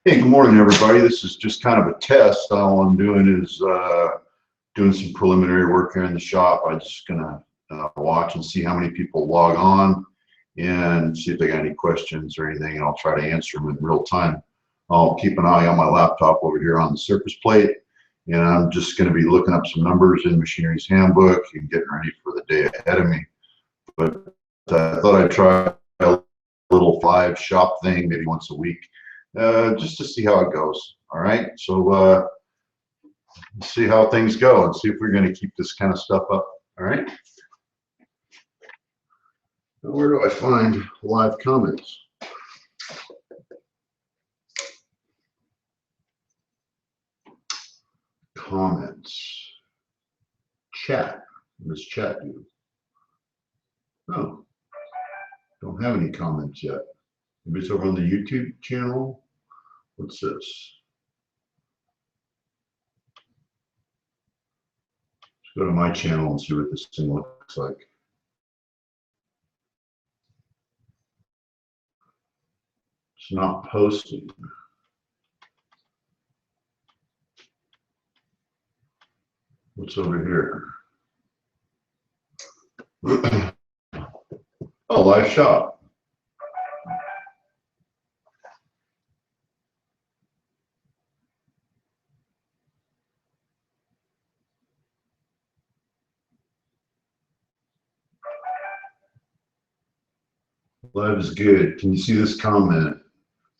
Hey, good morning, everybody. This is just kind of a test. All I'm doing is doing some preliminary work here in the shop. I'm just gonna watch and see how many people log on and see if they got any questions or anything, and I'll try to answer them in real time. I'll keep an eye on my laptop over here on the surface plate, and I'm just going to be looking up some numbers in Machinery's Handbook and getting ready for the day ahead of me. But I thought I'd try a little 5 shop thing maybe once a week. Just to see how it goes. All right, so let's see how things go and see if we're going to keep this kind of stuff up. All right, now, where do I find live comments? Comments, chat. What does chat do? Oh, don't have any comments yet. Maybe it's over on the YouTube channel. What's this? Let's go to my channel and see what this thing looks like. It's not posting. What's over here? Oh, live shop. Live is good. Can you see this comment?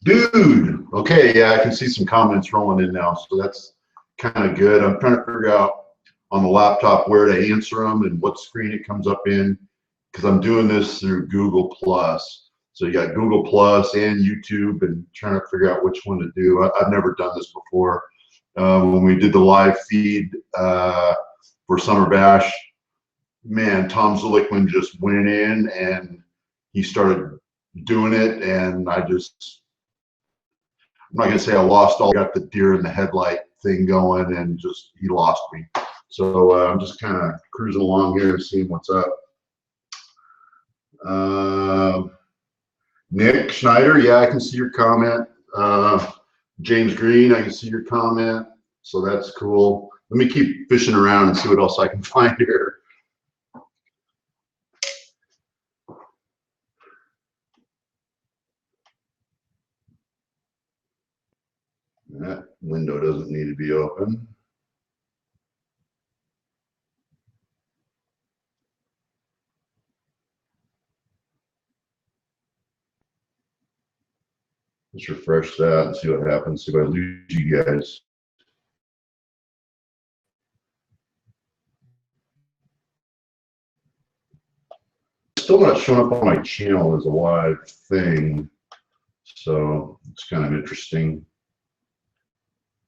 Dude! Okay, yeah, I can see some comments rolling in now, so that's kind of good. I'm trying to figure out on the laptop where to answer them and what screen it comes up in, because I'm doing this through Google Plus. So you got Google Plus and YouTube, and trying to figure out which one to do. I've never done this before. When we did the live feed for Summer Bash, man, Tom Zulickman just went in and he started doing it, and I'm not gonna say I lost all, got the deer in the headlight thing going, and just, he lost me. So I'm just kind of cruising along here and seeing what's up. Nick Schneider, yeah, I can see your comment. James Green, I can see your comment. So that's cool. Let me keep fishing around and see what else I can find here. That window doesn't need to be open. Let's refresh that and see what happens. See if I lose you guys. Still not showing up on my channel as a live thing, so it's kind of interesting.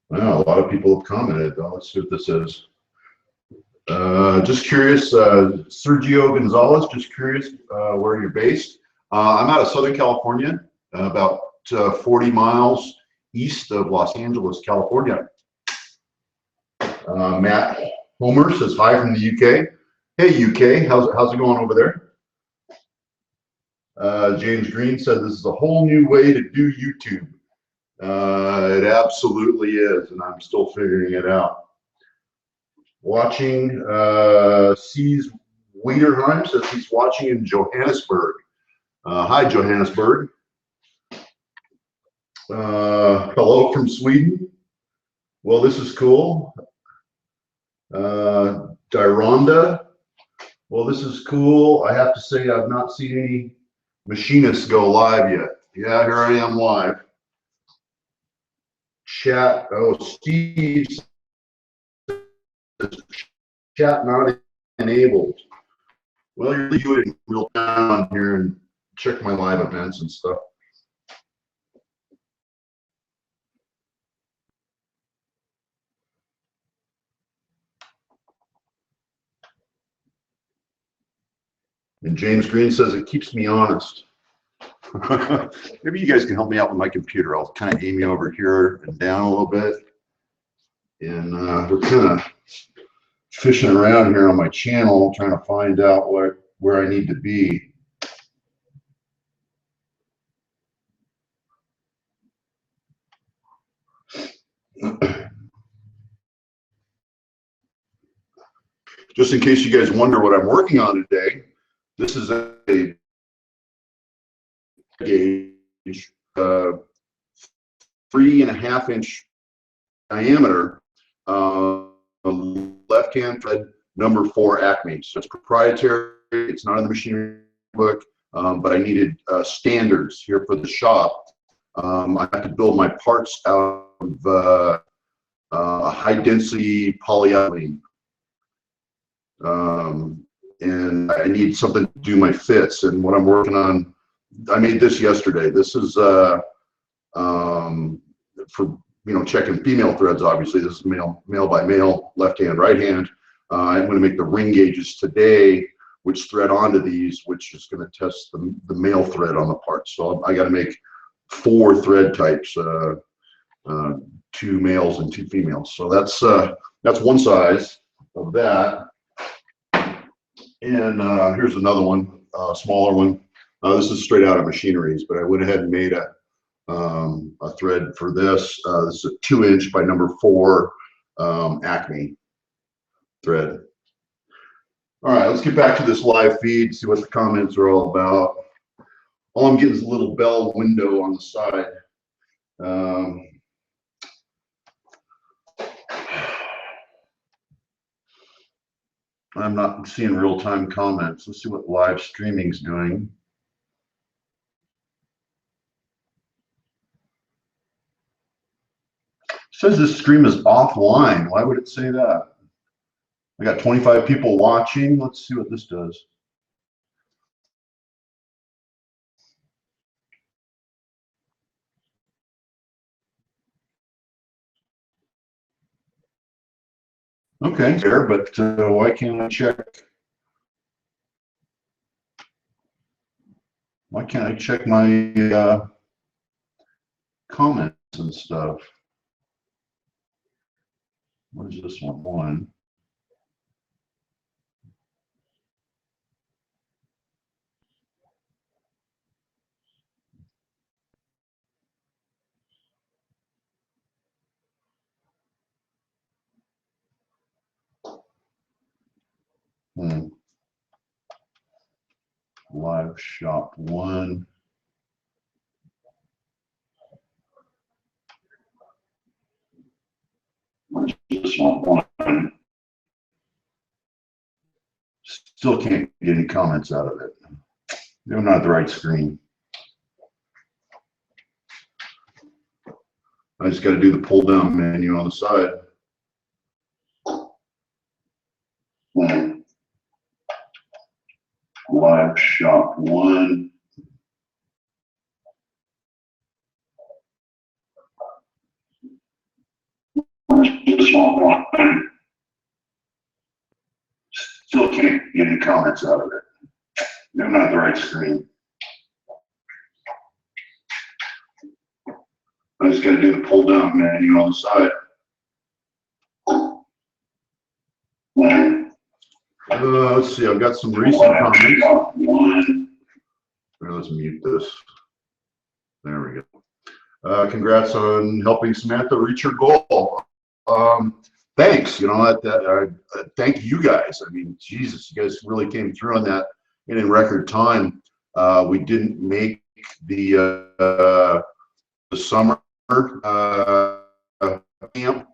Wow, a lot of people have commented. Oh, let's see what this is. Just curious, Sergio Gonzalez, just curious where you're based. I'm out of Southern California, about 40 miles east of Los Angeles, California. Matt Homer says hi from the UK. Hey UK, how's it going over there? James Green said this is a whole new way to do YouTube. It absolutely is, and I'm still figuring it out. Watching, sees Wiederheim says he's watching in Johannesburg. Hi, Johannesburg. Hello from Sweden. Well, this is cool. Dyronda. Well, this is cool. I have to say I've not seen any machinists go live yet. Yeah, here I am live. Chat. Oh, Steve. Chat not enabled. Well, you're doing real time on here and check my live events and stuff. And James Green says it keeps me honest. Maybe you guys can help me out with my computer. I'll kind of aim you over here and down a little bit. And we're kind of fishing around here on my channel, trying to find out where I need to be. just in case you guys wonder what I'm working on today, this is a gauge, 3.5 inch diameter, left-hand thread, number 4 Acme. So it's proprietary. It's not in the machinery book, but I needed standards here for the shop. I have to build my parts out of high-density polyethylene, and I need something to do my fits. And what I'm working on, I made this yesterday. This is for checking female threads. Obviously, this is male by male, left hand, right hand. I'm going to make the ring gauges today, which thread onto these, which is going to test the male thread on the parts. So I got to make 4 thread types, 2 males and 2 females. So that's one size of that. And here's another one, smaller one. This is straight out of machineries, but I went ahead and made a thread for this. This is a 2 inch by number 4 Acme thread. All right, let's get back to this live feed, see what the comments are all about. All I'm getting is a little bell window on the side. I'm not seeing real-time comments. Let's see what live streaming's doing. It says this stream is offline. Why would it say that? I got 25 people watching. Let's see what this does. Okay, there, but why can't I check? Why can't I check my comments and stuff? What is this one? One. Live shop 1. Where's this one? Still can't get any comments out of it. They're not the right screen. I just got to do the pull down menu on the side. Live shop 1. This one. Still can't get any comments out of it. They're not the right screen. I just got to do the pull down menu on the side. Let's see, I've got some recent comments. Let's mute this. There we go. Congrats on helping Samantha reach her goal. Thanks, thank you guys. I mean, Jesus, you guys really came through on that in record time. We didn't make the summer camp.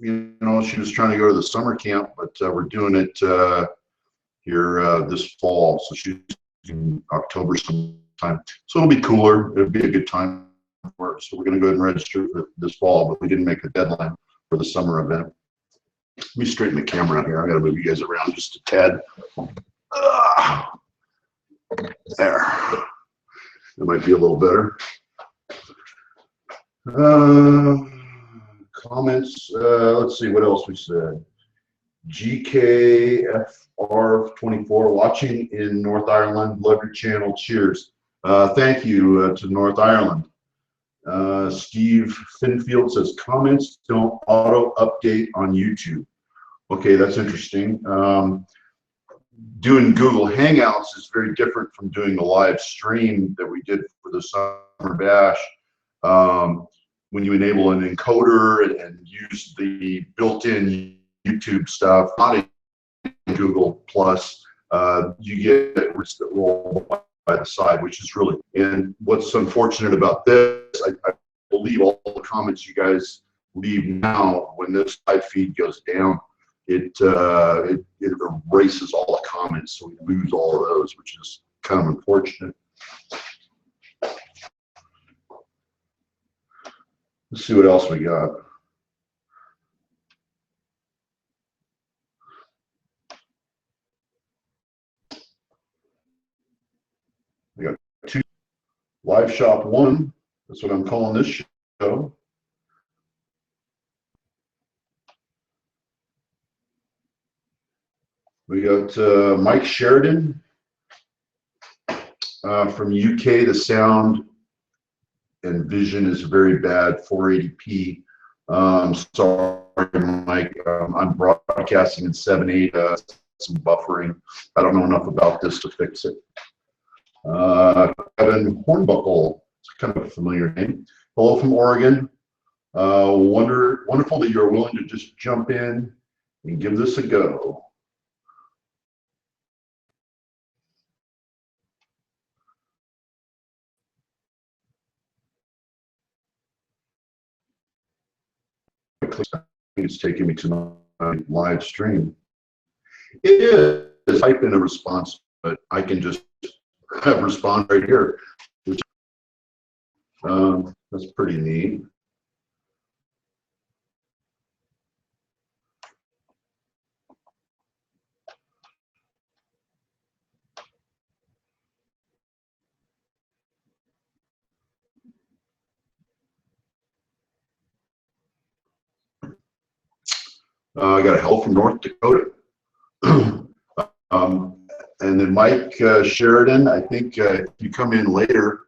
She was trying to go to the summer camp, but we're doing it here this fall. So she's in October sometime. So it'll be cooler. It'll be a good time for her. So we're going to go ahead and register for this fall, but we didn't make the deadline for the summer event. Let me straighten the camera out here. I got to move you guys around just a tad. There. That might be a little better. Comments. Let's see what else we said. GKFR24 watching in North Ireland. Love your channel. Cheers. Thank you to North Ireland. Steve Finfield says comments don't auto update on YouTube. Okay, that's interesting. Doing Google Hangouts is very different from doing the live stream that we did for the Summer Bash. When you enable an encoder and use the built-in YouTube stuff, not Google Plus, you get risks that roll by the side, which is really, and what's unfortunate about this, I believe all the comments you guys leave now, when this live feed goes down, it erases all the comments, so we lose all of those, which is kind of unfortunate. Let's see what else we got. We got 2 live shop 1. That's what I'm calling this show. We got Mike Sheridan from UK. The sound and vision is very bad, 480p. Sorry, Mike. I'm broadcasting in 7.8. Some buffering. I don't know enough about this to fix it. Kevin Hornbuckle, it's kind of a familiar name. Hello from Oregon. Wonderful that you're willing to just jump in and give this a go. It's taking me to my live stream. It is. Type in a response, but I can just respond right here. That's pretty neat. I got a help from North Dakota. And then Mike Sheridan, I think if you come in later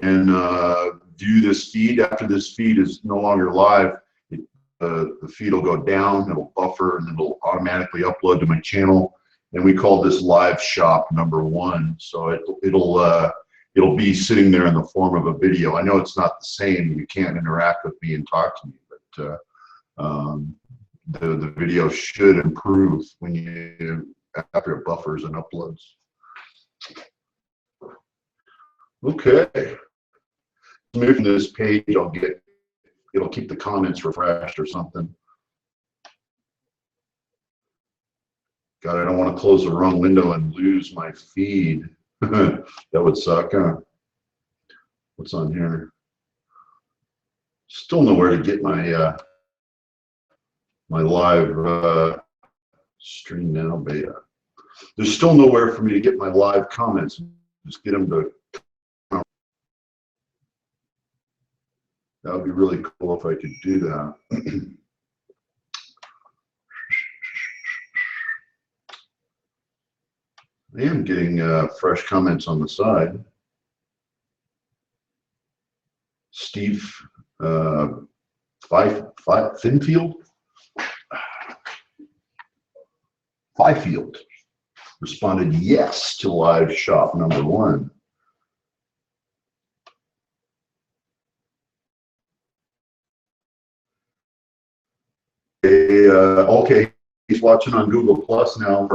and view this feed, after this feed is no longer live, the feed will go down, it'll buffer, and it'll automatically upload to my channel. And we call this live shop #1. So it'll be sitting there in the form of a video. I know it's not the same. You can't interact with me and talk to me, but the video should improve when after it buffers and uploads. Okay. Moving this page, it'll keep the comments refreshed or something. God, I don't want to close the wrong window and lose my feed. That would suck, huh? What's on here? Still nowhere to get my my live stream now beta. There's still nowhere for me to get my live comments. Just get them to. That would be really cool if I could do that. I am getting fresh comments on the side. Steve Fifield responded yes to live shop #1. Okay, he's watching on Google Plus now.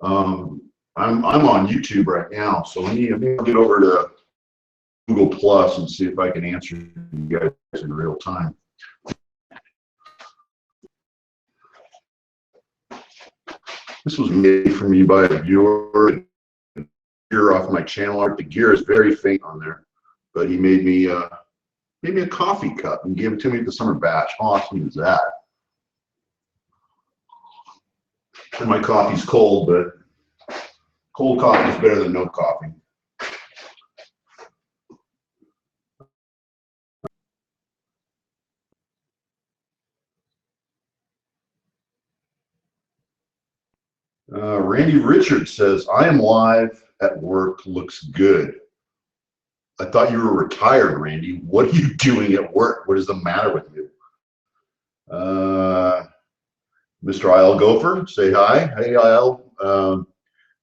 I'm on YouTube right now, so let me get over to Google Plus and see if I can answer you guys in real time. This was made for me by a viewer. Gear off my channel art. The gear is very faint on there, but he made me a coffee cup and gave it to me at the summer batch. How awesome is that? And my coffee's cold, but cold coffee is better than no coffee. Randy Richards says, I am live at work, looks good. I thought you were retired, Randy. What are you doing at work? What is the matter with you? Mr. IL Gopher, say hi. Hey, IL. How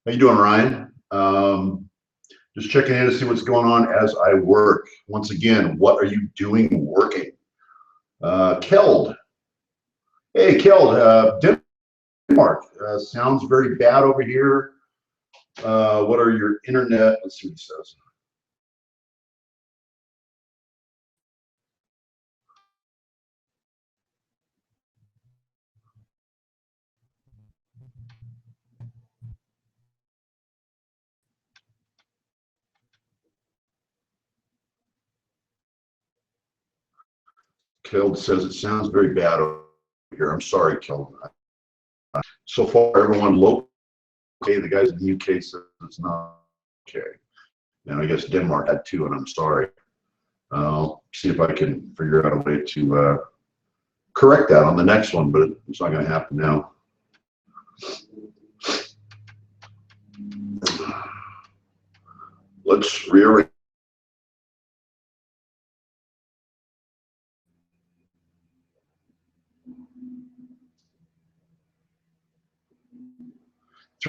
you doing, Ryan? Just checking in to see what's going on as I work. Once again, what are you doing working? Keld. Hey, Keld. Mark, sounds very bad over here. What are your internet? Let's see what he says. Keld says it sounds very bad over here. I'm sorry, Keld. So far, everyone local, okay, the guys in the UK says it's not okay. And I guess Denmark had too, and I'm sorry. I'll see if I can figure out a way to correct that on the next one, but it's not going to happen now. Let's rearrange.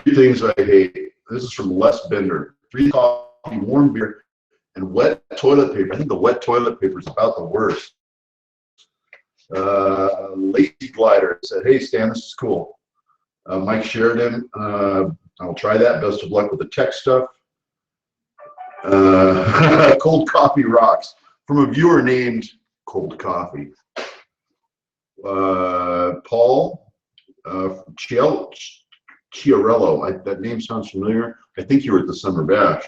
Three things I hate. This is from Les Bender. 3 coffee, warm beer, and wet toilet paper. I think the wet toilet paper is about the worst. Lazy Glider said, "Hey Stan, this is cool." Mike Sheridan, I'll try that. Best of luck with the tech stuff. Cold Coffee rocks, from a viewer named Cold Coffee. Paul Chiarello, that name sounds familiar. I think you were at the Summer Bash.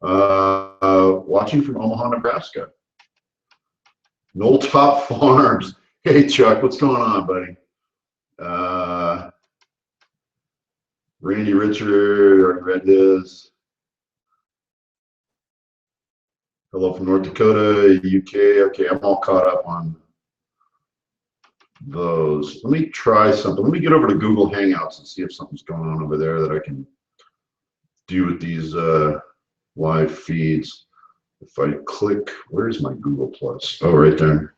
Watching from Omaha, Nebraska. Knolltop Farms. Hey Chuck, what's going on, buddy? Randy Richard, already read this. Hello from North Dakota, UK. Okay, I'm all caught up on those. Let me try something. Let me get over to Google Hangouts and see if something's going on over there that I can do with these live feeds. If I click, where's my Google Plus? Oh, right there.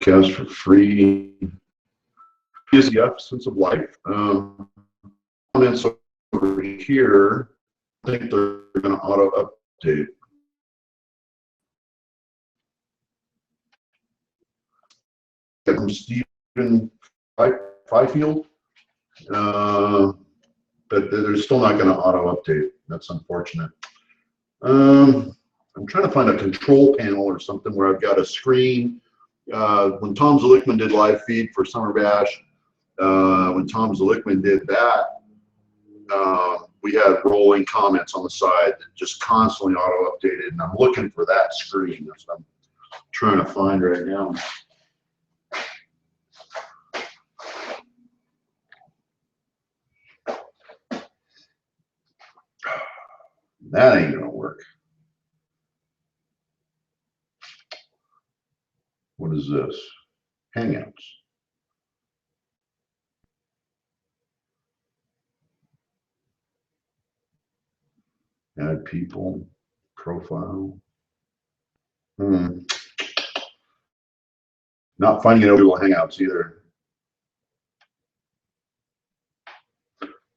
Cast for free is the essence of life. Comments over here, I think they're going to auto update. From Stephen Fifield, but they're still not going to auto update. That's unfortunate. I'm trying to find a control panel or something where I've got a screen. When Tom Zelickman did live feed for Summer Bash, when Tom Zelickman did that, we had rolling comments on the side that just constantly auto updated, and I'm looking for that screen. That's what I'm trying to find right now. That ain't gonna work. What is this? Hangouts. Add people, profile. Not finding it over Google Hangouts either.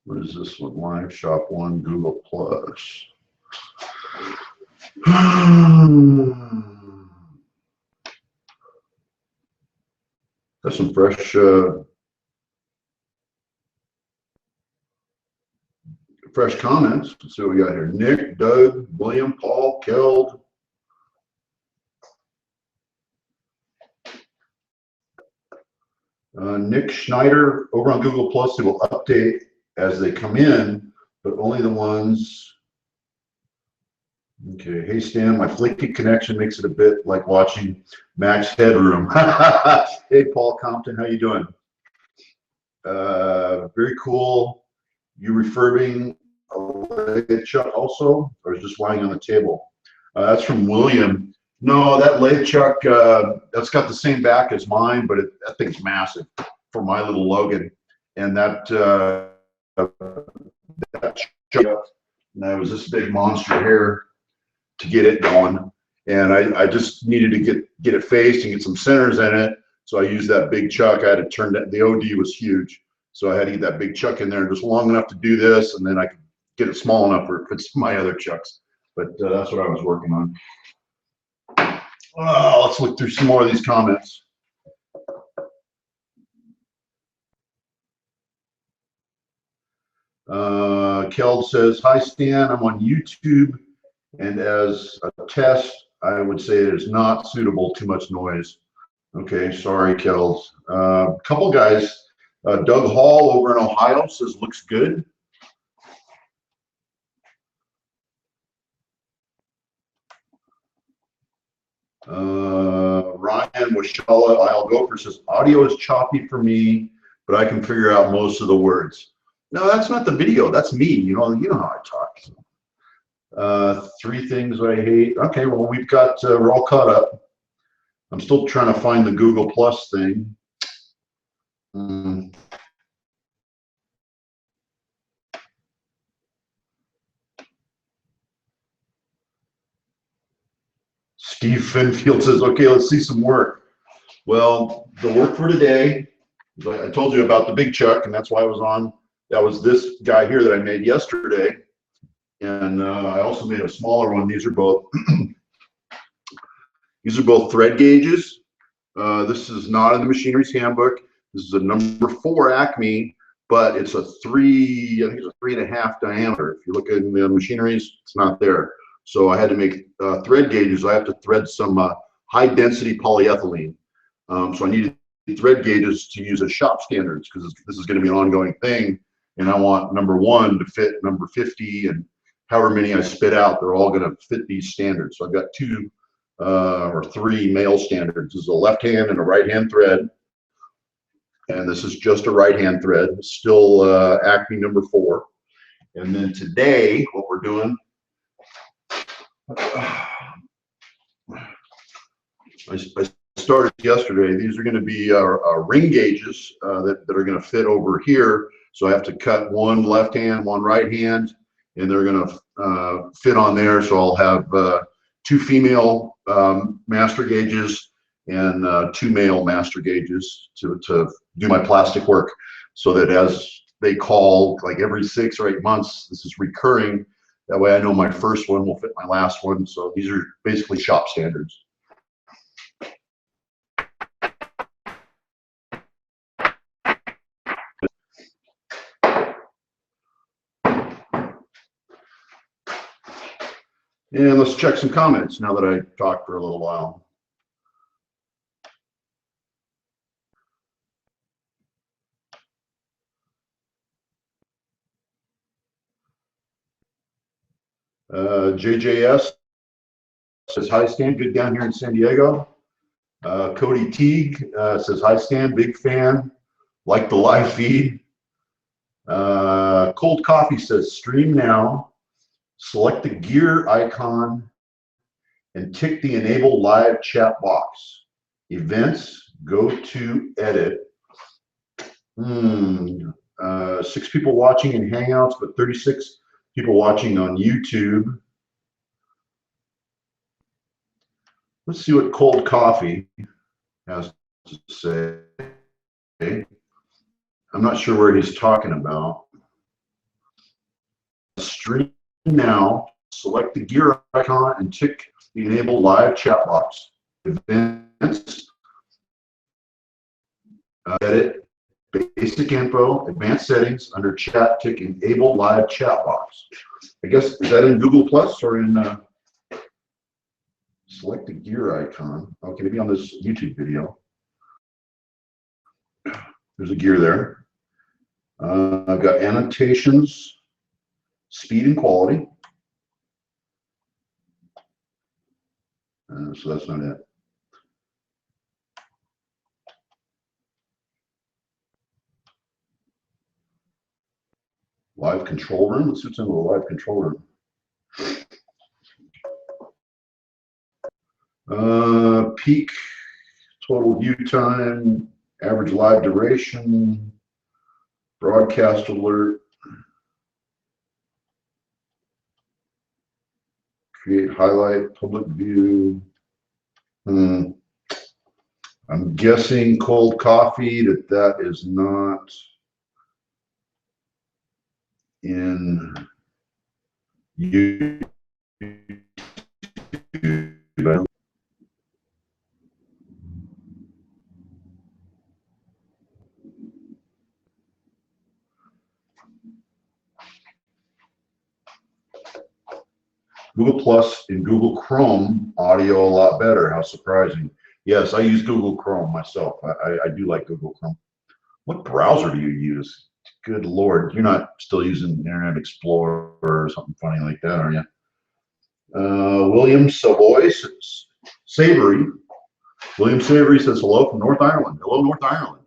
What is this one? Live Shop 1, Google Plus. Got some fresh comments. Let's see what we got here. Nick, Doug, William, Paul, Keld. Nick Schneider over on Google Plus, they will update as they come in, but only the ones. Okay, hey Stan, my flaky connection makes it a bit like watching Max Headroom. Hey Paul Compton, how you doing? Very cool. You refurbing a lathe chuck also, or is just lying on the table? That's from William. No, that lathe chuck, that's got the same back as mine, but that thing's massive for my little Logan. And that chuck, that was this big monster here to get it going. And I just needed to get it faced and get some centers in it. So I used that big chuck. I had to turn that, the OD was huge. So I had to get that big chuck in there just long enough to do this, and then I could get it small enough for it fits my other chucks. But that's what I was working on. Let's look through some more of these comments. Keld says, hi Stan, I'm on YouTube, and as a test, I would say it is not suitable, too much noise. Okay, sorry, Keld. A couple guys, Doug Hall over in Ohio says, looks good. Ryan Washala, I'll go for says, audio is choppy for me, but I can figure out most of the words. No, that's not the video. That's me. You know how I talk. 3 things I hate. Okay, well, we've got, we're all caught up. I'm still trying to find the Google Plus thing. Steve Finfield says, okay, let's see some work. Well, the work for today, I told you about the big chuck, and that's why I was on. That was this guy here that I made yesterday. And I also made a smaller one. These are both thread gauges. This is not in the machinery's handbook. This is a number 4 Acme, but it's a 3, I think it's a 3.5 diameter. If you look at the machineries, it's not there. So I had to make thread gauges. I have to thread some high density polyethylene. So I needed thread gauges to use as shop standards, because this is going to be an ongoing thing. And I want number 1 to fit number 50, and however many I spit out, they're all going to fit these standards. So I've got 2 or 3 male standards. This is a left hand and a right hand thread. And this is just a right hand thread, still Acme number 4. And then today, what we're doing, I started yesterday. These are going to be ring gauges that are going to fit over here. So I have to cut 1 left hand, 1 right hand, and they're going to fit on there. So I'll have 2 female master gauges and 2 male master gauges to do my plastic work, so that as they call, like every 6 or 8 months, this is recurring. That way I know my first one will fit my last one. So these are basically shop standards. And let's check some comments now that I talked for a little while. JJS says, hi Stan, good down here in San Diego. Cody Teague says, hi Stan, big fan, like the live feed. Cold Coffee says, stream now, select the gear icon, and tick the enable live chat box. Events, go to edit. 6 people watching in Hangouts, but 36 people watching on YouTube. Let's see what Cold Coffee has to say. I'm not sure where he's talking about. Stream now, select the gear icon, and tick the enable live chat box. Events, edit, basic info, advanced settings, under chat, tick enable live chat box. I guess, is that in Google Plus or in select the gear icon? Okay, maybe on this YouTube video. There's a gear there. I've got annotations, speed and quality. So that's not it. Live control room. Let's switch into the live control room. Peak total view time, average live duration, broadcast alert, create highlight, public view. I'm guessing Cold Coffee that is not in YouTube. Google Plus in Google Chrome, audio a lot better. How surprising. Yes, I use Google Chrome myself. I do like Google Chrome. What browser do you use? Good Lord, you're not still using Internet Explorer or something funny like that, are you? William Savoy, Savory. William Savory says hello from North Ireland. Hello, North Ireland.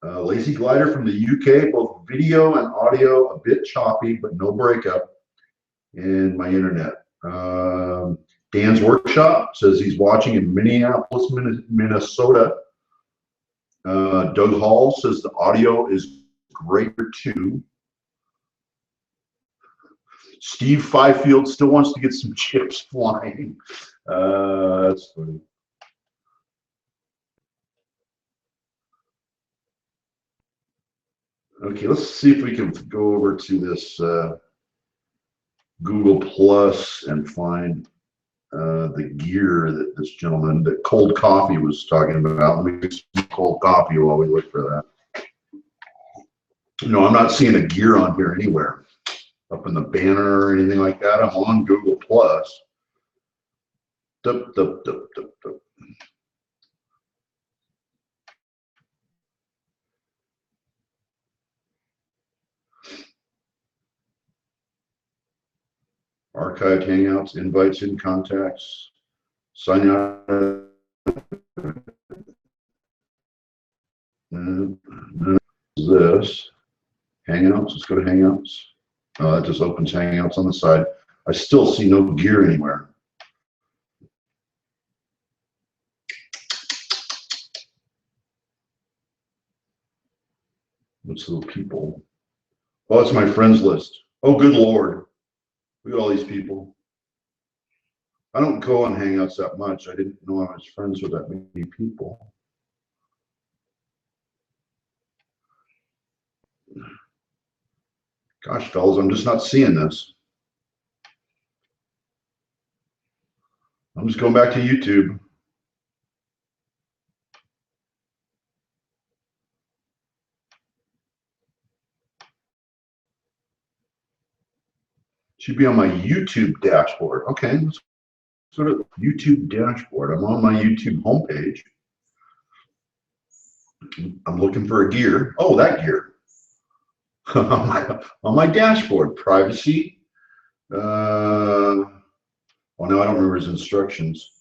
Lazy Glider from the UK, both video and audio a bit choppy, but no breakup in my internet. Dan's Workshop says he's watching in Minneapolis, Minnesota. Doug Hall says the audio is great too. Steve Fifield still wants to get some chips flying. That's funny. Okay, let's see if we can go over to this Google Plus and find the gear that this gentleman, that Cold Coffee, was talking about. Let me get some cold coffee while we look for that. No, I'm not seeing a gear on here anywhere, up in the banner or anything like that. I'm on Google Plus. Dup, dup, dup, dup, dup. Archived Hangouts, invites in contacts, sign out. This Hangouts, let's go to Hangouts. Oh, that just opens Hangouts on the side. I still see no gear anywhere. What's little people? Oh, it's my friends list. Oh, good Lord. Look at all these people. I don't go on Hangouts that much. I didn't know I was friends with that many people. Gosh, fellas, I'm just not seeing this. I'm just going back to YouTube. Should be on my YouTube dashboard. Okay, let's go to YouTube dashboard. I'm on my YouTube homepage. I'm looking for a gear. Oh, that gear. on my dashboard, privacy. Well, now I don't remember his instructions.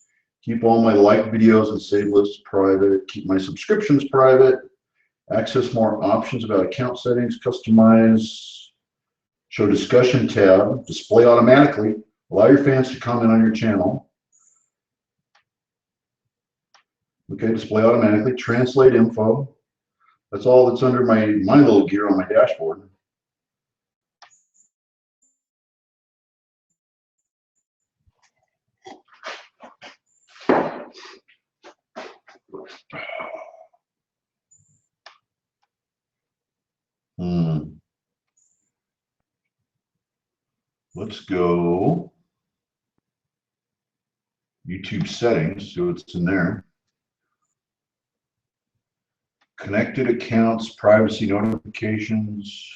Keep all my like videos and save lists private. Keep my subscriptions private. Access more options about account settings. Customize. Show discussion tab. Display automatically. Allow your fans to comment on your channel. Okay, display automatically. Translate info. That's all that's under my little gear on my dashboard. Let's go YouTube settings, see what's in there. Connected accounts, privacy notifications.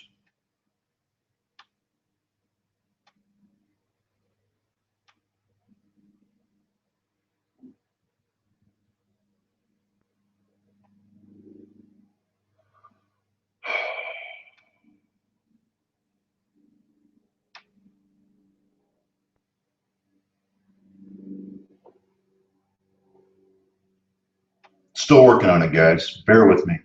Still working on it, guys. Bear with me.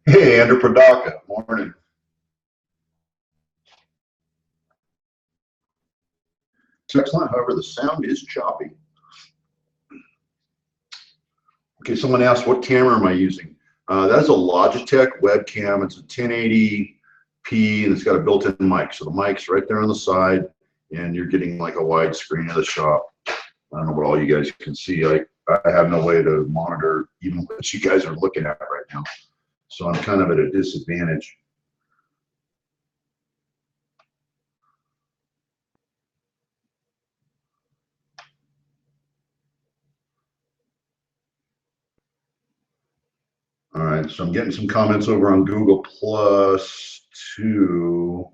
Hey, Andrew Pradaka, morning. It's excellent, however, the sound is choppy. Okay, someone asked, what camera am I using? That's a Logitech webcam. It's a 1080p and it's got a built-in mic. So the mic's right there on the side and you're getting like a wide screen of the shop. I don't know what all you guys can see. I have no way to monitor even what you guys are looking at right now. So I'm kind of at a disadvantage. All right, so I'm getting some comments over on Google Plus too.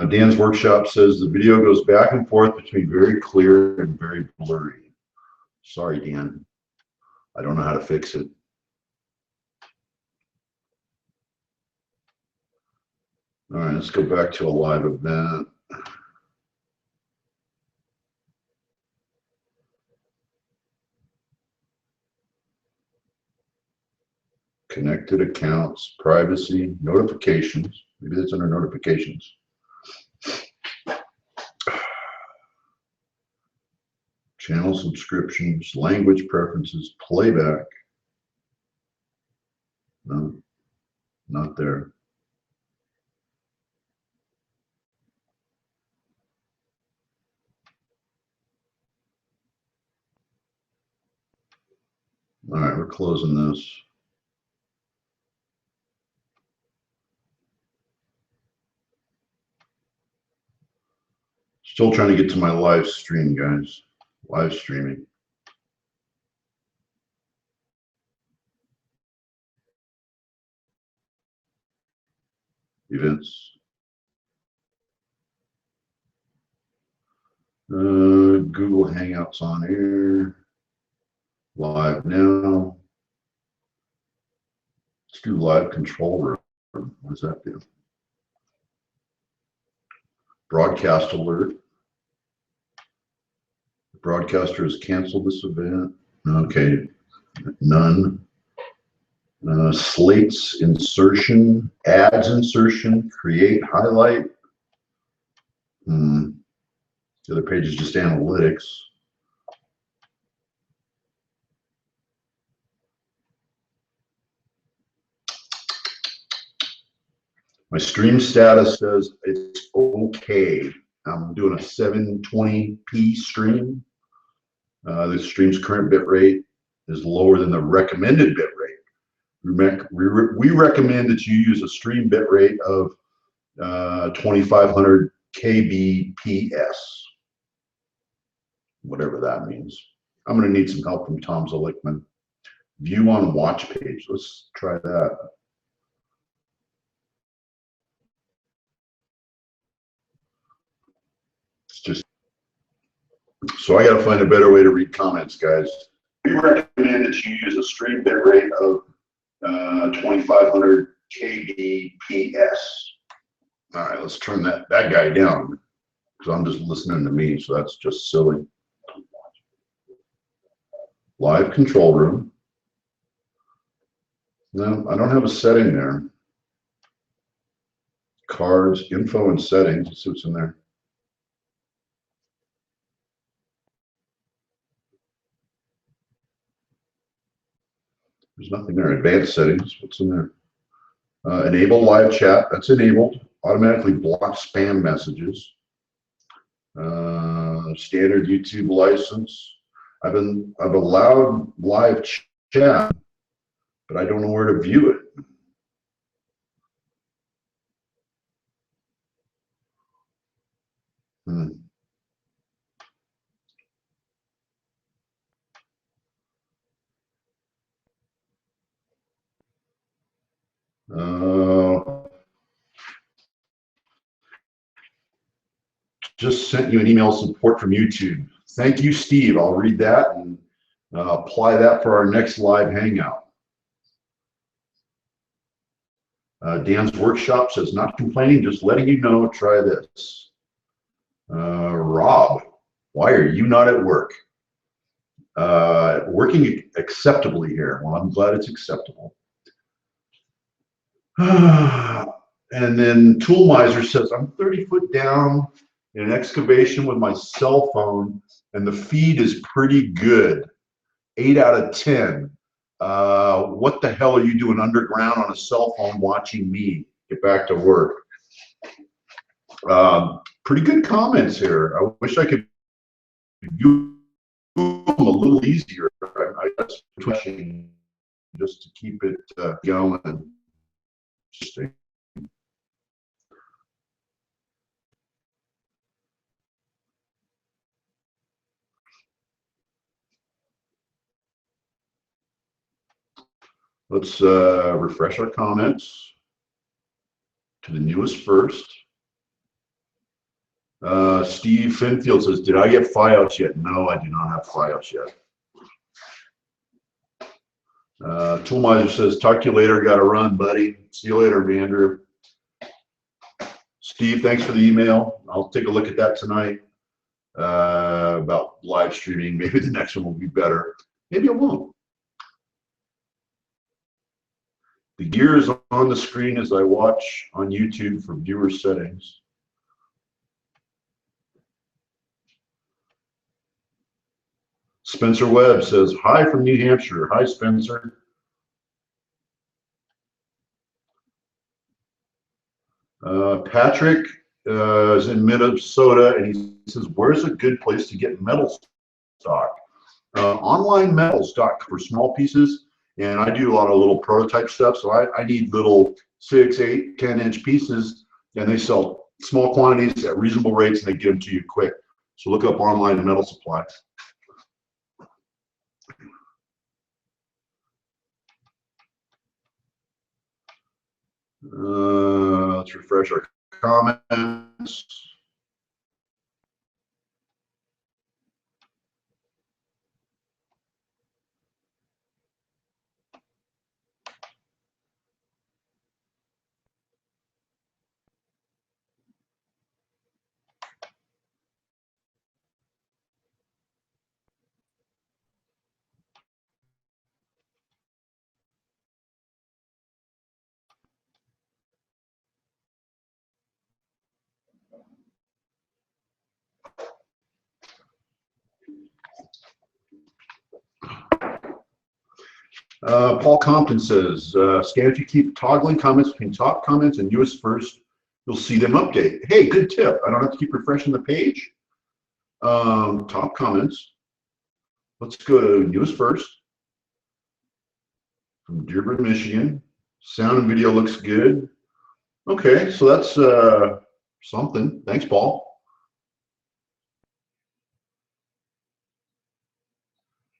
Dan's Workshop says the video goes back and forth between very clear and very blurry. Sorry, Dan. I don't know how to fix it. All right, let's go back to a live event. Connected accounts, privacy, notifications. Maybe that's under notifications. Channel subscriptions, language preferences, playback. No, not there. All right, we're closing this. Still trying to get to my live stream, guys. Live streaming. Events. Google Hangouts on air. Live now. Let's do live control room. What does that do? Broadcast alert. The broadcaster has canceled this event. Okay, none. Slates insertion, ads insertion, create highlight. The other page is just analytics. My stream status says it's okay. I'm doing a 720p stream. The stream's current bit rate is lower than the recommended bit rate. We recommend that you use a stream bit rate of 2500 kbps, whatever that means. I'm going to need some help from Tom Zelickman. View on watch page. Let's try that. It's just so I got to find a better way to read comments, guys. We recommend that you use a stream bit rate of 2500 kbps. All right, let's turn that guy down because I'm just listening to me, so that's just silly. Live control room. No, I don't have a setting there. Cards, info, and settings. Let's see what's in there. There's nothing there. Advanced settings. What's in there? Enable live chat. That's enabled. Automatically block spam messages. Standard YouTube license. I've allowed live chat, but I don't know where to view it. Just sent you an email support from YouTube. Thank you, Steve. I'll read that and Apply that for our next live hangout. Dan's Workshop says, not complaining, just letting you know, try this. Rob, why are you not at work? Working acceptably here. Well, I'm glad it's acceptable. And then Tool Miser says, I'm 30 foot down in an excavation with my cell phone, and the feed is pretty good. 8 out of 10. What the hell are you doing underground on a cell phone watching me get back to work? Pretty good comments here. I wish I could view them a little easier. I guess pushing just to keep it going. Interesting. Let's refresh our comments to the newest first. Steve Finfield says, did I get FiOS yet? No, I do not have FiOS yet. Toolmiser says, talk to you later, gotta run, buddy. See you later, Andrew. Steve, thanks for the email. I'll take a look at that tonight about live streaming. Maybe the next one will be better. Maybe it won't. The gear is on the screen as I watch on YouTube for viewer settings. Spencer Webb says, hi from New Hampshire. Hi, Spencer. Patrick is in Minnesota, and he says, where's a good place to get metal stock? Online metal stock for small pieces, and I do a lot of little prototype stuff, so I need little 6, 8, 10-inch pieces, and they sell small quantities at reasonable rates, and they get them to you quick. So look up online metal supply. Let's refresh our comments. Paul Compton says, Stan, if you keep toggling comments between top comments and newest first, you'll see them update. Hey, good tip. I don't have to keep refreshing the page. Top comments. Let's go to newest first. From Dearborn, Michigan. Sound and video looks good. Okay, so that's something. Thanks, Paul.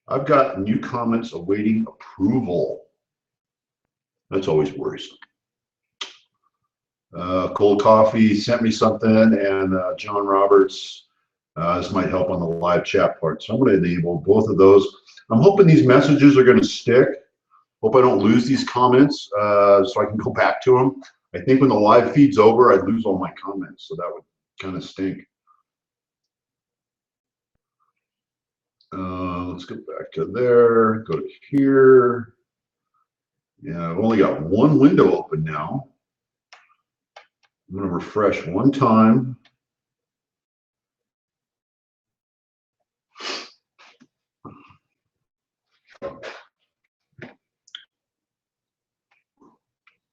I've got new comments awaiting approval. That's always worrisome. Cold Coffee sent me something, and John Roberts, this might help on the live chat part. So I'm going to enable both of those. I'm hoping these messages are going to stick. Hope I don't lose these comments so I can go back to them. I think when the live feed's over, I'd lose all my comments, so that would kind of stink. Let's go back to there, go to here. Yeah, I've only got one window open now. I'm going to refresh one time.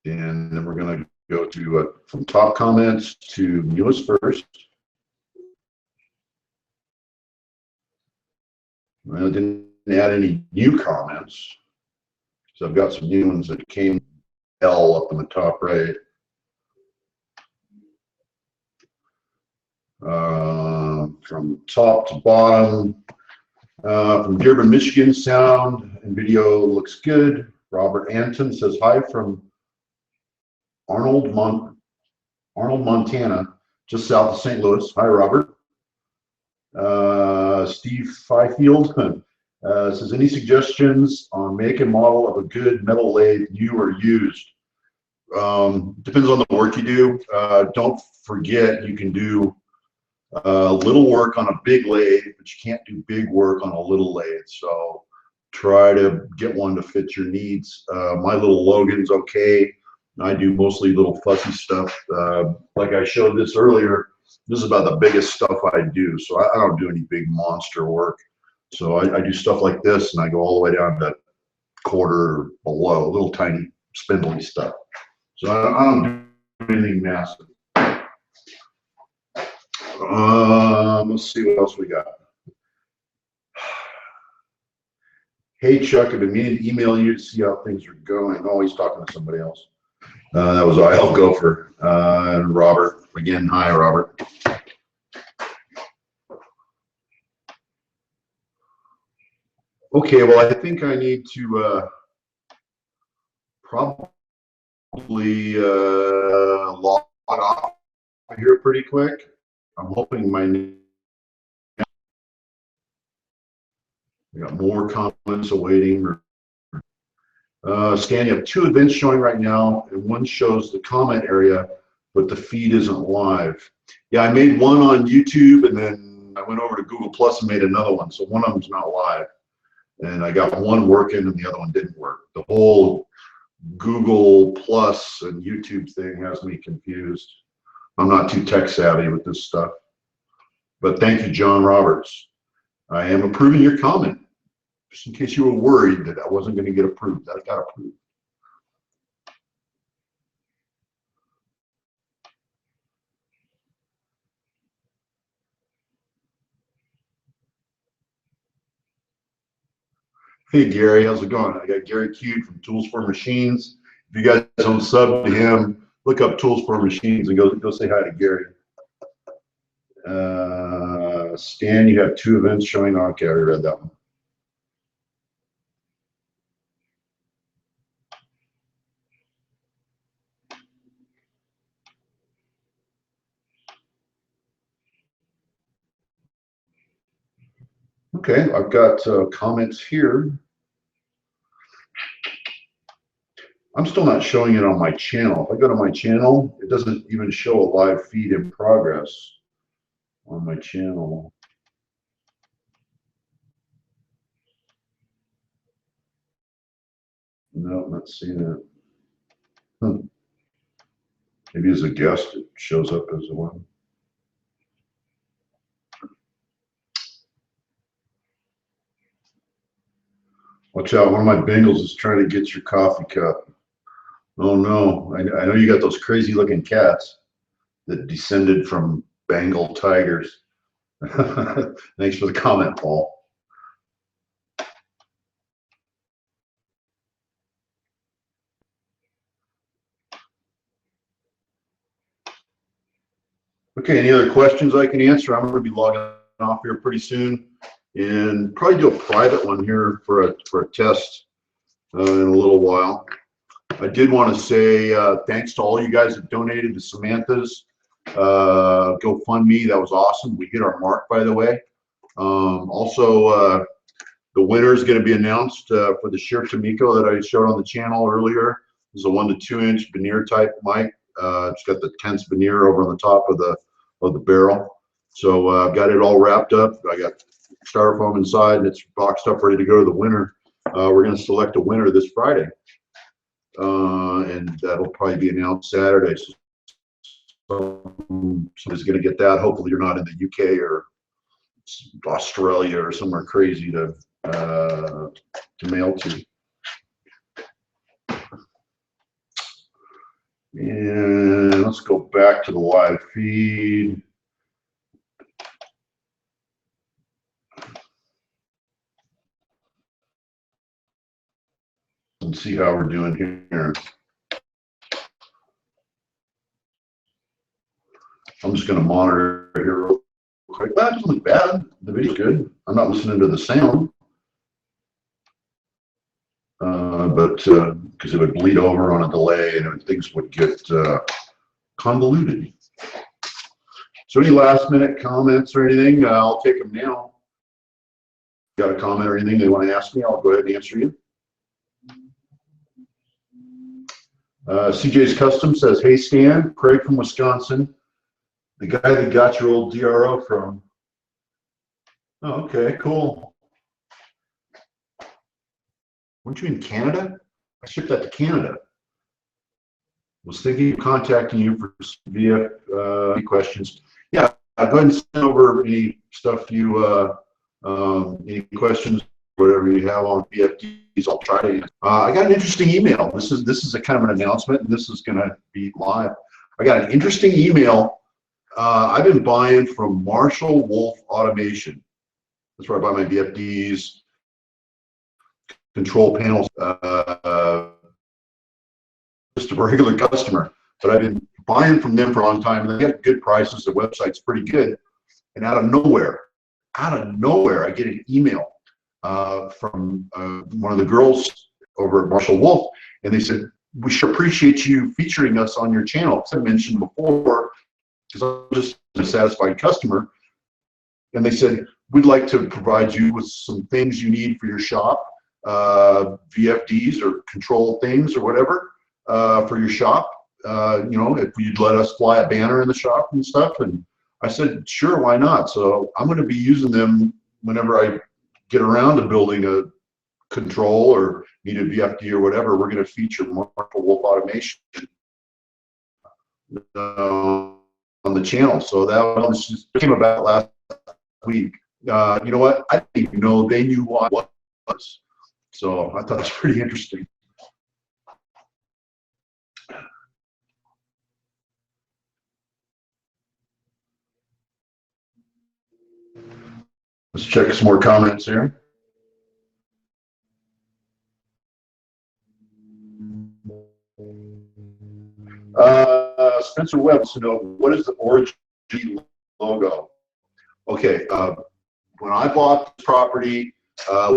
And then we're going to go to from top comments to newest first. I didn't add any new comments, so I've got some new ones that came L up in the top right. From top to bottom, from Dearborn, Michigan, sound and video looks good. Robert Anton says hi from Arnold, Montana, just south of St. Louis. Hi, Robert. Steve Fifield, It says, any suggestions on make and model of a good metal lathe, new or used? Depends on the work you do. Don't forget you can do little work on a big lathe, but you can't do big work on a little lathe. So try to get one to fit your needs. My little Logan's okay. I do mostly little fussy stuff. Like I showed this earlier, this is about the biggest stuff I do. So I don't do any big monster work. So I do stuff like this, and I go all the way down to quarter or below, little tiny spindly stuff. So I don't do anything massive. Let's see what else we got. Hey Chuck, I've been meaning to email you to see how things are going. Oh, he's talking to somebody else. That was IL Gopher and Robert. Again, hi Robert. Okay, well I think I need to probably log off here pretty quick. I'm hoping I got more comments awaiting. Stan, you have 2 events showing right now, and one shows the comment area, but the feed isn't live. Yeah, I made one on YouTube, and then I went over to Google Plus and made another one. So one of them's not live, and I got one working, and the other one didn't work. The whole Google Plus and YouTube thing has me confused. I'm not too tech savvy with this stuff. But thank you, John Roberts. I am approving your comment. Just in case you were worried that I wasn't going to get approved. That got approved. Hey Gary, how's it going? I got Gary Cute from Tools for Machines. If you guys don't sub to him, look up Tools for Machines and go say hi to Gary. Stan, you have 2 events showing. Okay, I already read that one. Okay, I've got comments here. I'm still not showing it on my channel. If I go to my channel, it doesn't even show a live feed in progress on my channel. No, I'm not seeing it. Maybe as a guest, it shows up as a one. Watch out, one of my Bengals is trying to get your coffee cup. Oh no, I know you got those crazy looking cats that descended from Bengal tigers. Thanks for the comment, Paul. Okay, any other questions I can answer? I'm going to be logging off here pretty soon and probably do a private one here for a test in a little while. I did want to say thanks to all you guys that donated to Samantha's GoFundMe. That was awesome. We hit our mark, by the way. Also, the winner is going to be announced for the Sheer Tamiko that I showed on the channel earlier. This is a 1 to 2 inch veneer type mic. It's got the tense veneer over on the top of the barrel. So I've got it all wrapped up. I got styrofoam inside, and it's boxed up, ready to go to the winner. We're going to select a winner this Friday, and that'll probably be announced Saturday. So somebody's going to get that. Hopefully, you're not in the UK or Australia or somewhere crazy to mail to. And let's go back to the live feed. And see how we're doing here. I'm just going to monitor here real quick. That doesn't look bad. The video's good. I'm not listening to the sound. But because it would bleed over on a delay and things would get convoluted. So, any last minute comments or anything? I'll take them now. got a comment or anything they want to ask me, I'll go ahead and answer you. CJ's Custom says, hey Stan, Craig from Wisconsin, the guy that got your old DRO from. Oh, okay, cool. Weren't you in Canada? I shipped that to Canada. Was thinking of contacting you for via any questions. Yeah, go ahead and send over any stuff you, any questions, whatever you have on VFDs. I'll try to. I got an interesting email. This is a kind of an announcement, and this is going to be live. I got an interesting email. I've been buying from Marshall Wolf Automation. That's where I buy my VFDs, control panels. Just a regular customer, but I've been buying from them for a long time, and they get good prices. Their website's pretty good. And out of nowhere, I get an email from one of the girls over at Marshall Wolf, and they said, we should appreciate you featuring us on your channel. As I mentioned before, because I'm just a satisfied customer, and they said, we'd like to provide you with some things you need for your shop, VFDs or control things or whatever for your shop. You know, if you'd let us fly a banner in the shop and stuff. And I said, sure, why not? So I'm going to be using them whenever I get around to building a control or need a VFD or whatever. We're going to feature Marshall Wolf Automation on the channel. So that just came about last week. You know what? I didn't even know they knew what it was. So I thought it was pretty interesting. Let's check some more comments here. Spencer Webb wants to know, what is the origin logo? Okay, when I bought this property,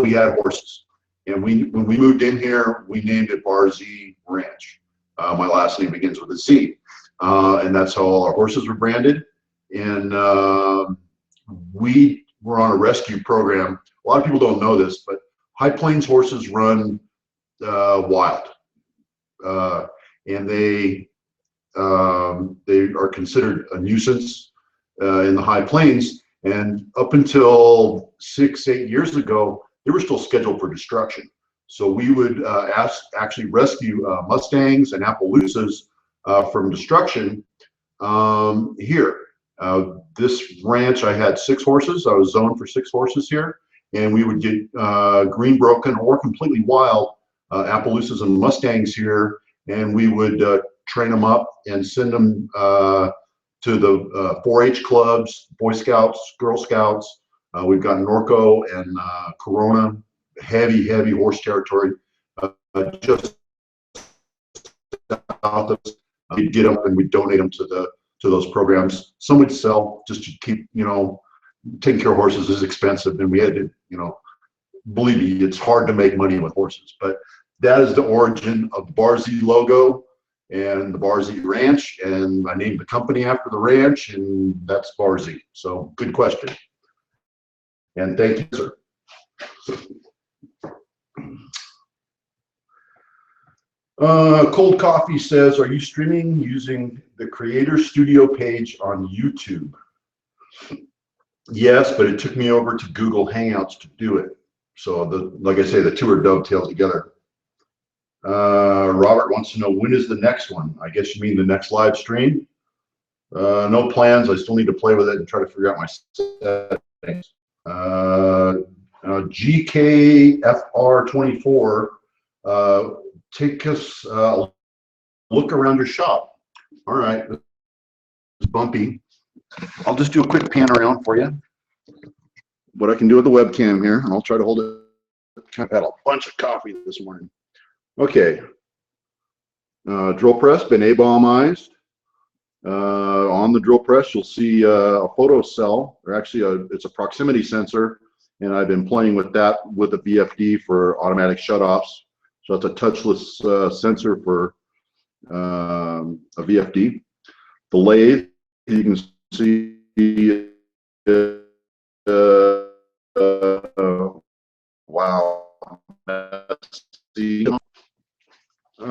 we had horses. And when we moved in here, we named it Bar Z Ranch. My last name begins with a Z. And that's how all our horses were branded. And we were on a rescue program. A lot of people don't know this, but High Plains horses run wild. And they are considered a nuisance in the High Plains. And up until 6-8 years ago, they were still scheduled for destruction. So we would actually rescue Mustangs and Appaloosas from destruction here. This ranch, I had 6 horses. I was zoned for 6 horses here. And we would get green broken or completely wild Appaloosas and Mustangs here. And we would train them up and send them to the 4-H clubs, Boy Scouts, Girl Scouts. We've got Norco and Corona, heavy horse territory. Just south of us, we'd get them and we'd donate them to those programs. Some would sell just to keep, you know, taking care of horses is expensive, and we had to, you know, believe me, it's hard to make money with horses. But that is the origin of the Bar Z logo and the Bar Z Ranch, and I named the company after the ranch, and that's Bar Z. So good question. And thank you, sir. Cold Coffee says, are you streaming using the Creator Studio page on YouTube? Yes, but it took me over to Google Hangouts to do it. So like I say, the two are dovetailed together. Robert wants to know, when is the next one? I guess you mean the next live stream? No plans. I still need to play with it and try to figure out my settings. GKFR24, take us look around your shop. All right, it's bumpy. I'll just do a quick pan around for you. What I can do with the webcam here, and I'll try to hold it. I've had a bunch of coffee this morning. Okay, drill press, been A-bombized. On the drill press, you'll see a photo cell, or actually it's a proximity sensor, and I've been playing with that with a VFD for automatic shutoffs. So it's a touchless sensor for a VFD. The lathe, you can see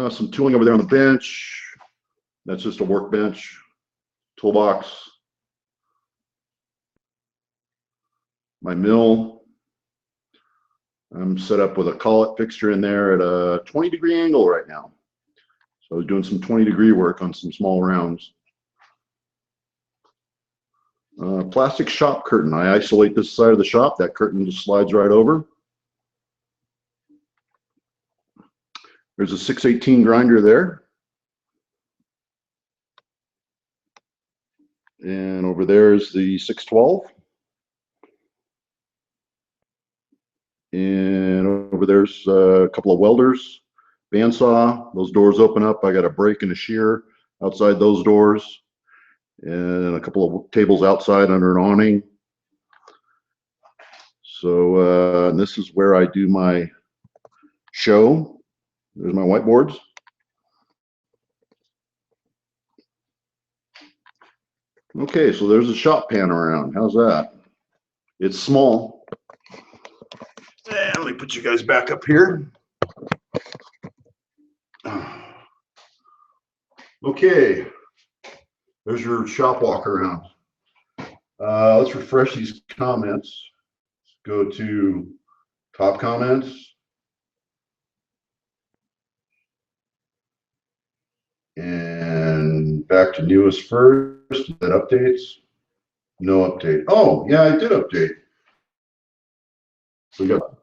Some tooling over there on the bench. That's just a workbench, toolbox. My mill. I'm set up with a collet fixture in there at a 20-degree angle right now. So I was doing some 20-degree work on some small rounds. Plastic shop curtain. I isolate this side of the shop. That curtain just slides right over. There's a 618 grinder there. And over there is the 612. And over there's a couple of welders, bandsaw. Those doors open up. I got a brake and a shear outside those doors. And a couple of tables outside under an awning. So this is where I do my show. There's my whiteboards. Okay, so there's a shop panorama. How's that? It's small. And let me put you guys back up here. Okay, there's your shop walk around. Let's refresh these comments. Go to top comments. And back to newest first. That updates. No update. Oh, yeah, I did update. So we got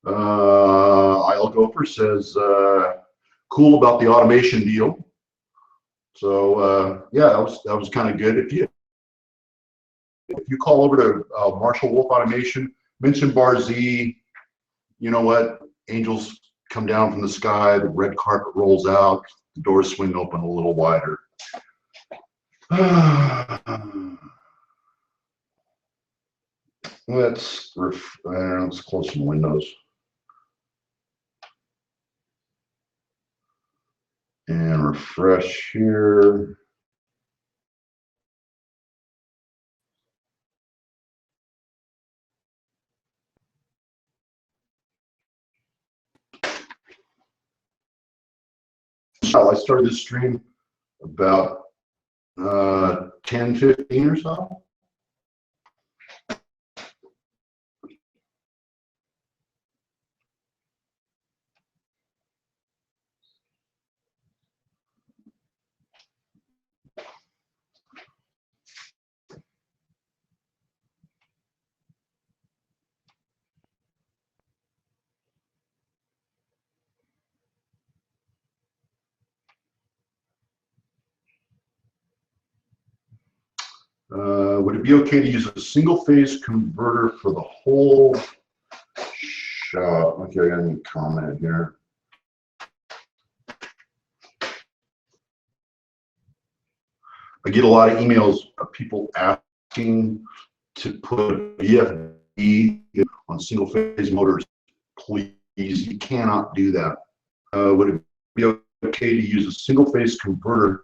Isle Gopher says cool about the automation deal. So yeah, that was kind of good. If you call over to Marshall Wolf Automation, mention Bar Z, you know what? Angels come down from the sky, the red carpet rolls out, the doors swing open a little wider. Let's close some windows. And refresh here. I started this stream about 10-15 or so. Would it be okay to use a single phase converter for the whole shop? Okay, I got a comment here. I get a lot of emails of people asking to put VFD on single phase motors. Please, you cannot do that. Would it be okay to use a single phase converter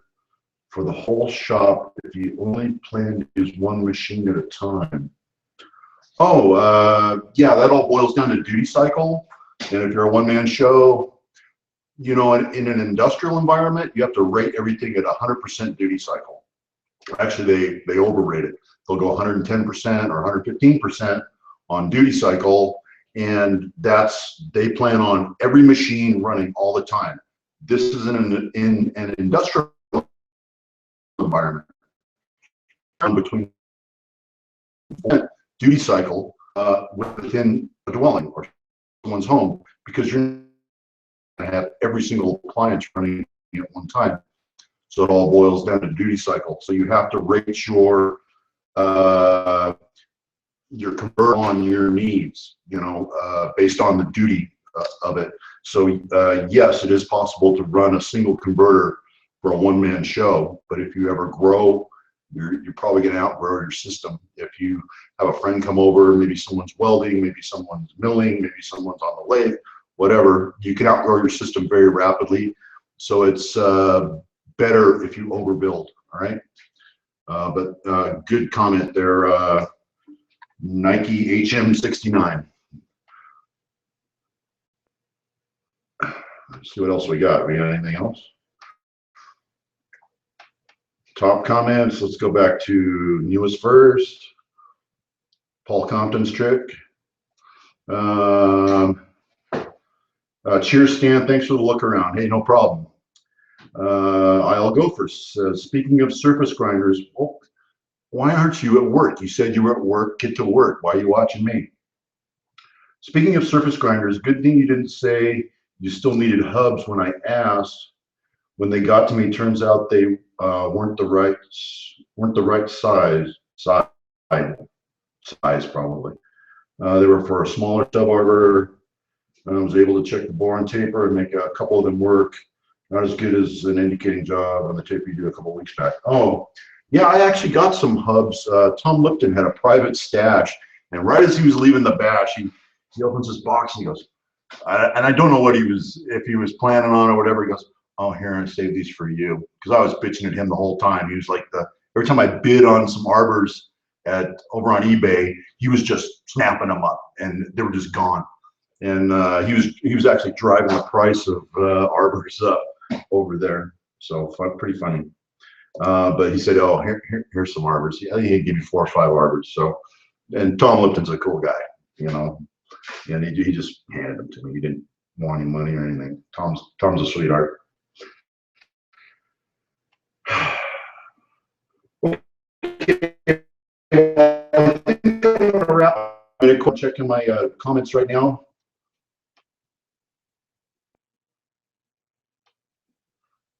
for the whole shop if you only plan to use one machine at a time? Oh, yeah, that all boils down to duty cycle. And if you're a one-man show, you know, in an industrial environment, you have to rate everything at 100% duty cycle. Actually, they overrate it. They'll go 110% or 115% on duty cycle, and they plan on every machine running all the time. This is in an industrial environment between duty cycle within a dwelling or someone's home, because you're going to have every single appliance running at one time. So it all boils down to duty cycle. So you have to rate your convert on your needs, you know, based on the duty of it. So yes, it is possible to run a single converter for a one-man show, but if you ever grow, you're probably going to outgrow your system. If you have a friend come over, maybe someone's welding, maybe someone's milling, maybe someone's on the lathe, whatever, you can outgrow your system very rapidly. So it's better if you overbuild, all right? But good comment there, Nike HM69. Let's see what else we got. We got anything else? Top comments. Let's go back to newest first. Paul Compton's trick. Cheers, Stan. Thanks for the look around. Hey, no problem. I'll go first. Speaking of surface grinders, oh, why aren't you at work? You said you were at work. Get to work. Why are you watching me? Speaking of surface grinders, good thing you didn't say you still needed hubs when I asked. When they got to me, turns out they weren't the right size probably. They were for a smaller stub arbor. I was able to check the bore and taper and make a couple of them work. Not as good as an indicating job on the taper you did a couple of weeks back. Oh, yeah, I actually got some hubs. Tom Lipton had a private stash, and right as he was leaving the bash, he opens his box and he goes, and I don't know what if he was planning on or whatever. He goes, "Oh, here, I saved these for you," because I was bitching at him the whole time. He was like every time I bid on some arbors over on eBay, he was just snapping them up, and they were just gone. And he was actually driving the price of arbors up over there, so pretty funny. But he said, "Oh, here's some arbors." He gave me 4 or 5 arbors. So, and Tom Lipton's a cool guy, and he just handed them to me. He didn't want any money or anything. Tom's a sweetheart. Okay. I think I'm gonna wrap. I'm gonna check in my comments right now.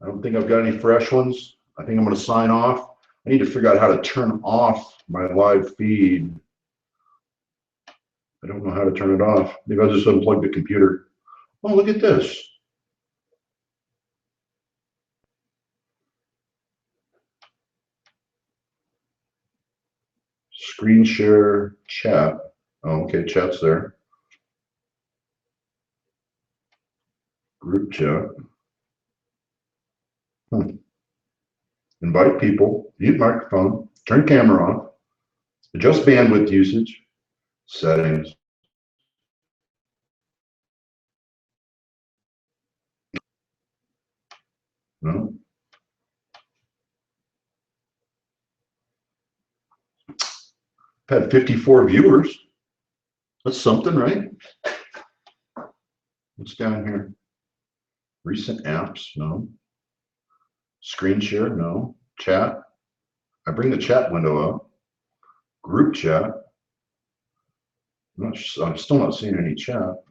I don't think I've got any fresh ones. I think I'm going to sign off. I need to figure out how to turn off my live feed. I don't know how to turn it off. Maybe I'll just unplug the computer. Oh, look at this. Screen share chat. Oh, okay, chat's there. Group chat. Invite people, mute microphone, turn camera on, adjust bandwidth usage, settings. No. I've had 54 viewers. That's something, right? What's down here? Recent apps, no. Screen share, no. Chat. I bring the chat window up. Group chat. I'm still not seeing any chat.